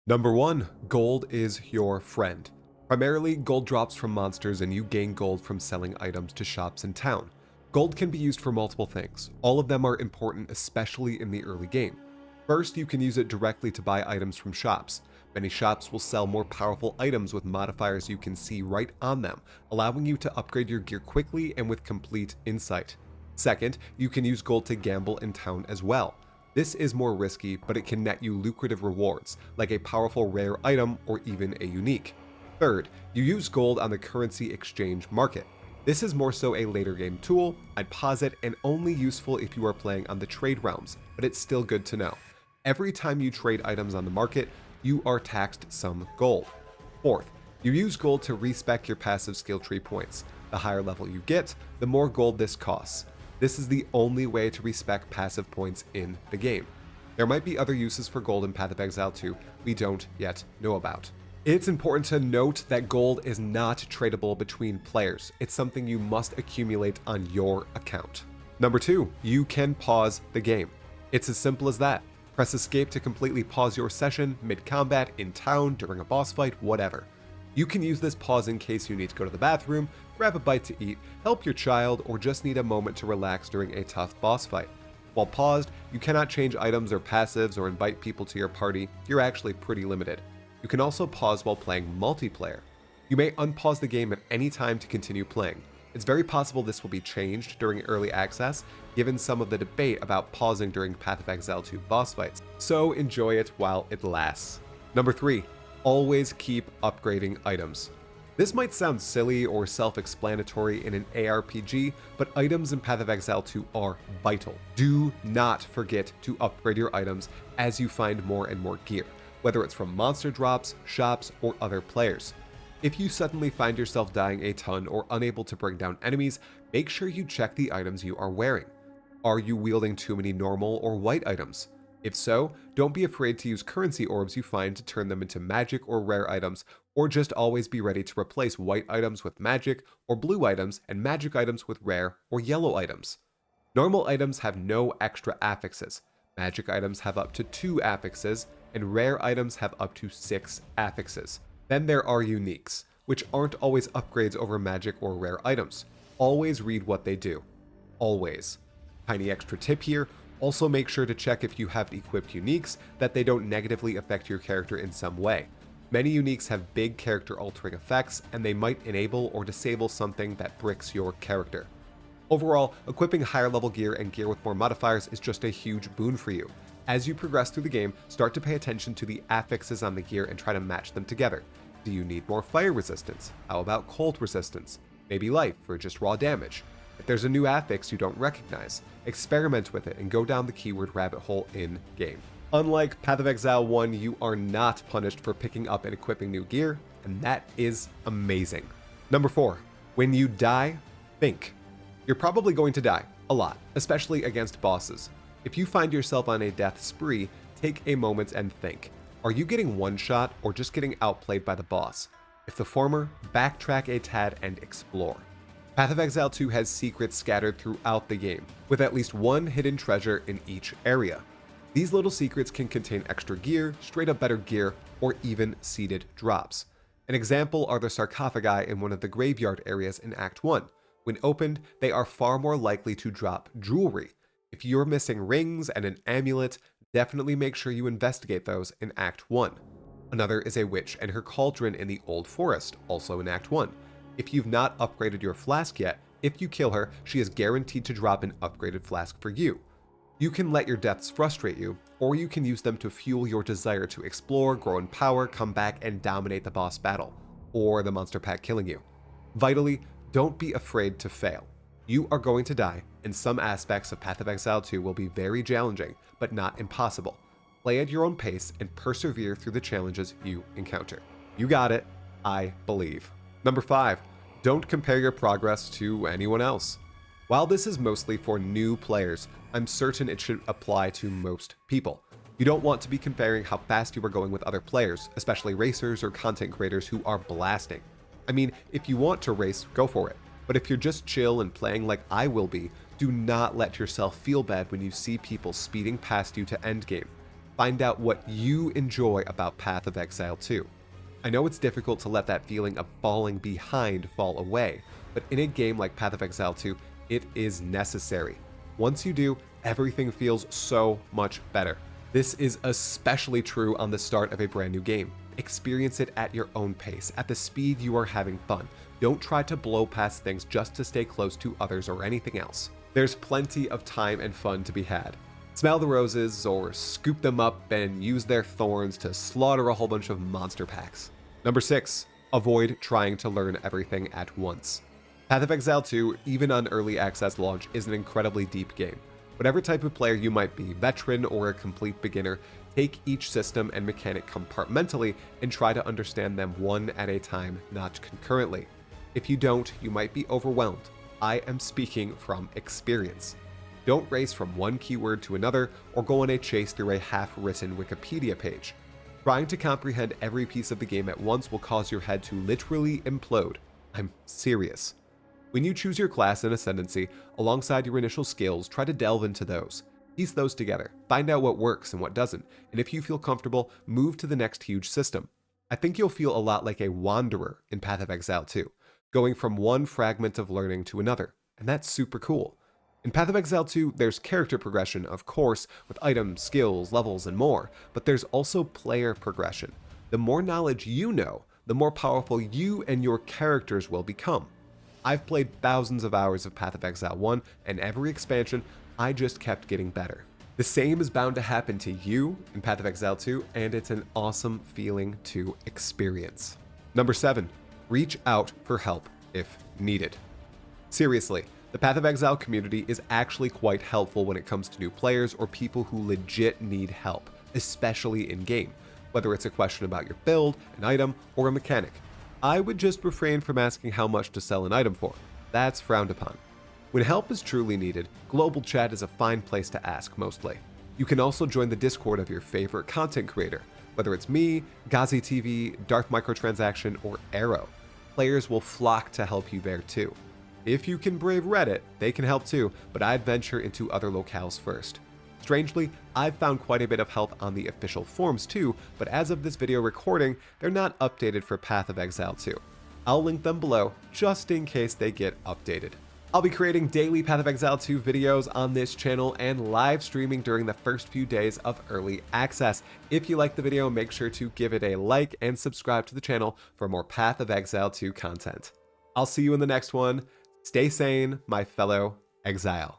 Number 1. Gold is your friend. Primarily, gold drops from monsters and you gain gold from selling items to shops in town. Gold can be used for multiple things. All of them are important, especially in the early game. First, you can use it directly to buy items from shops. Many shops will sell more powerful items with modifiers you can see right on them, allowing you to upgrade your gear quickly and with complete insight. Second, you can use gold to gamble in town as well. This is more risky, but it can net you lucrative rewards, like a powerful rare item or even a unique. Third, you use gold on the currency exchange market. This is more so a later game tool. I'd pause it and only useful if you are playing on the trade realms, but it's still good to know. Every time you trade items on the market, you are taxed some gold. Fourth, you use gold to respec your passive skill tree points. The higher level you get, the more gold this costs. This is the only way to respec passive points in the game. There might be other uses for gold in Path of Exile 2 we don't yet know about. It's important to note that gold is not tradable between players. It's something you must accumulate on your account. Number 2, you can pause the game. It's as simple as that. Press escape to completely pause your session, mid-combat, in town, during a boss fight, whatever. You can use this pause in case you need to go to the bathroom, grab a bite to eat, help your child, or just need a moment to relax during a tough boss fight. While paused, you cannot change items or passives or invite people to your party. You're actually pretty limited. You can also pause while playing multiplayer. You may unpause the game at any time to continue playing. It's very possible this will be changed during early access, given some of the debate about pausing during Path of Exile 2 boss fights, so enjoy it while it lasts. Number 3, always keep upgrading items. This might sound silly or self-explanatory in an ARPG, but items in Path of Exile 2 are vital. Do not forget to upgrade your items as you find more and more gear, whether it's from monster drops, shops, or other players. If you suddenly find yourself dying a ton or unable to bring down enemies, make sure you check the items you are wearing. Are you wielding too many normal or white items? If so, don't be afraid to use currency orbs you find to turn them into magic or rare items, or just always be ready to replace white items with magic, or blue items and magic items with rare or yellow items. Normal items have no extra affixes. Magic items have up to 2 affixes, and rare items have up to 6 affixes. Then there are uniques, which aren't always upgrades over magic or rare items. Always read what they do. Always. Tiny extra tip here, also make sure to check if you have equipped uniques that they don't negatively affect your character in some way. Many uniques have big character altering effects, and they might enable or disable something that bricks your character. Overall, equipping higher level gear and gear with more modifiers is just a huge boon for you. As you progress through the game, start to pay attention to the affixes on the gear and try to match them together. Do you need more fire resistance? How about cold resistance? Maybe life or just raw damage? If there's a new affix you don't recognize, experiment with it and go down the keyword rabbit hole in-game. Unlike Path of Exile 1, you are not punished for picking up and equipping new gear, and that is amazing. Number 4, when you die, think. You're probably going to die, a lot, especially against bosses. If you find yourself on a death spree, take a moment and think. Are you getting one shot or just getting outplayed by the boss? If the former, backtrack a tad and explore. Path of Exile 2 has secrets scattered throughout the game, with at least one hidden treasure in each area. These little secrets can contain extra gear, straight up better gear, or even seeded drops. An example are the sarcophagi in one of the graveyard areas in Act 1. When opened, they are far more likely to drop jewelry. If you're missing rings and an amulet, definitely make sure you investigate those in Act 1. Another is a witch and her cauldron in the Old Forest, also in Act 1. If you've not upgraded your flask yet, if you kill her, she is guaranteed to drop an upgraded flask for you. You can let your deaths frustrate you, or you can use them to fuel your desire to explore, grow in power, come back, and dominate the boss battle, or the monster pack killing you. Vitally, don't be afraid to fail. You are going to die, and some aspects of Path of Exile 2 will be very challenging, but not impossible. Play at your own pace and persevere through the challenges you encounter. You got it. I believe. Number 5, don't compare your progress to anyone else. While this is mostly for new players, I'm certain it should apply to most people. You don't want to be comparing how fast you are going with other players, especially racers or content creators who are blasting. I mean, if you want to race, go for it. But if you're just chill and playing like I will be, do not let yourself feel bad when you see people speeding past you to endgame. Find out what you enjoy about Path of Exile 2. I know it's difficult to let that feeling of falling behind fall away, but in a game like Path of Exile 2, it is necessary. Once you do, everything feels so much better. This is especially true on the start of a brand new game. Experience it at your own pace, at the speed you are having fun. Don't try to blow past things just to stay close to others or anything else. There's plenty of time and fun to be had. Smell the roses, or scoop them up and use their thorns to slaughter a whole bunch of monster packs. Number 6, avoid trying to learn everything at once. Path of Exile 2, even on early access launch, is an incredibly deep game. Whatever type of player you might be, veteran or a complete beginner, take each system and mechanic compartmentally and try to understand them one at a time, not concurrently. If you don't, you might be overwhelmed. I am speaking from experience. Don't race from one keyword to another or go on a chase through a half-written Wikipedia page. Trying to comprehend every piece of the game at once will cause your head to literally implode. I'm serious. When you choose your class and ascendancy, alongside your initial skills, try to delve into those. Piece those together, find out what works and what doesn't, and if you feel comfortable, move to the next huge system. I think you'll feel a lot like a wanderer in Path of Exile 2, going from one fragment of learning to another, and that's super cool. In Path of Exile 2, there's character progression, of course, with items, skills, levels, and more, but there's also player progression. The more knowledge you know, the more powerful you and your characters will become. I've played thousands of hours of Path of Exile 1, and every expansion, I just kept getting better. The same is bound to happen to you in Path of Exile 2, and it's an awesome feeling to experience. Number 7, reach out for help if needed. Seriously, the Path of Exile community is actually quite helpful when it comes to new players or people who legit need help, especially in-game, whether it's a question about your build, an item, or a mechanic. I would just refrain from asking how much to sell an item for. That's frowned upon. When help is truly needed, global chat is a fine place to ask mostly. You can also join the Discord of your favorite content creator, whether it's me, Gazi TV, Darth Microtransaction, or Arrow. Players will flock to help you there too. If you can brave Reddit, they can help too, but I'd venture into other locales first. Strangely, I've found quite a bit of help on the official forums too, but as of this video recording, they're not updated for Path of Exile 2. I'll link them below, just in case they get updated. I'll be creating daily Path of Exile 2 videos on this channel and live streaming during the first few days of early access. If you like the video, make sure to give it a like and subscribe to the channel for more Path of Exile 2 content. I'll see you in the next one. Stay sane, my fellow exile.